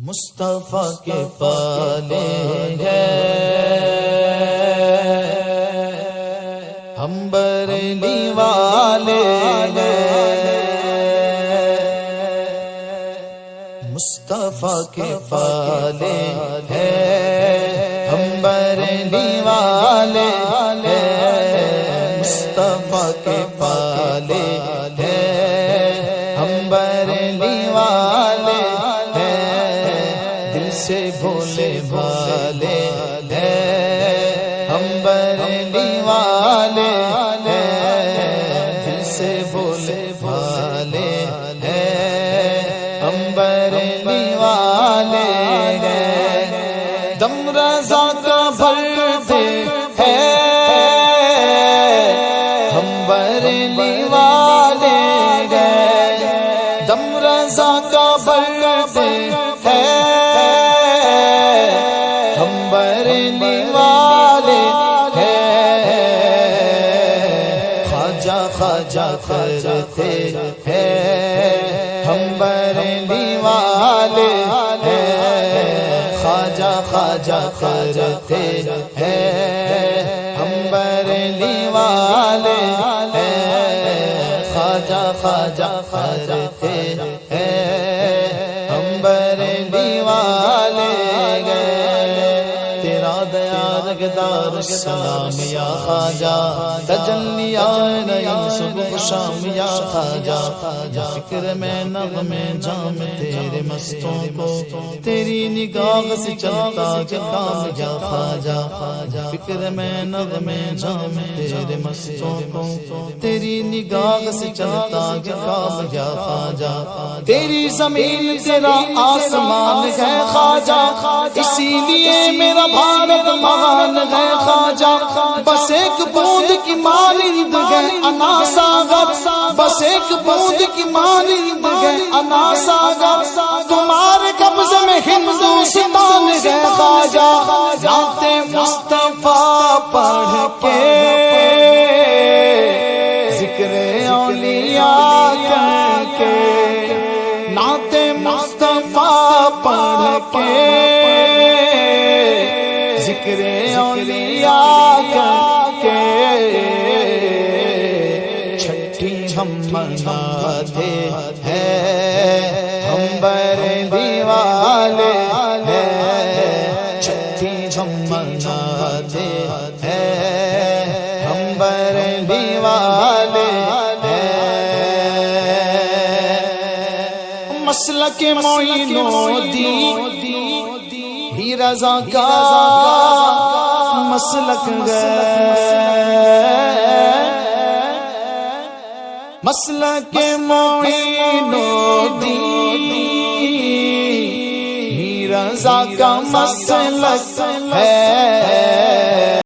مصطفیٰ کے پالے ہیں ہم بریلی والے ہیں، مصطفیٰ کے پالے ہیں ہم بریلی والے ہیں، مصطفیٰ کے پالے ہیں ہم بریلی والے ہیں، دل سے بھولے بھالے ہیں ہم بریلی والے ہیں، دل سے بھولے بھالے ہیں ہم بریلی والے ہیں، دم رضا کا بھرتے ہیں ہم بریلی والے ہیں، دم رضا کا بھرتے ہیں ہم بریلی والے ہیں، خواجہ خواجہ کرتے ہیں ہم بریلی والے ہیں، خواجہ خواجہ کرتے ہیں ہم بریلی والے ہیں، خواجہ خواجہ کرتے ہیں ہم بریلی والے ہیں، تیرا دیا رگدار سلام یا خواجہ، تجلیات نئی صبح شام یا خواجہ، یا فکر میں نغمے جام تیرے مستوں کو، تیری نگاہ سے چلتا کہ کام یا خواجہ، فکر میں نغمے جام تیرے مستوں کو، تیری نگاہ سے چلتا کہ کام یا خواجہ، تیری زمین تیرا آسمان ہے خواجہ، اسی لیے میرا بھارت مہان ہے خواجہ، بس ایک بوند کی مانند ہے انا ساگر، بس ایک بوند کی مانند ہے انا ساگر، تمہارے قبضے میں ہندوستان ہے خواجہ، نعت مصطفیٰ پڑھ کے ذکر اولیاء کر کے، نعت مصطفیٰ پڑھ کے ذکر اولیاء کر کے، چھٹی ہم مناتے ہیں ہم بریلی والے ہیں، چھٹی ہم مناتے ہیں ہم بریلی والے ہیں، مسلک معین الدین ہی رضا کا مسلک ہے، مسلک معین الدین ہی رضا کا مسلک ہے،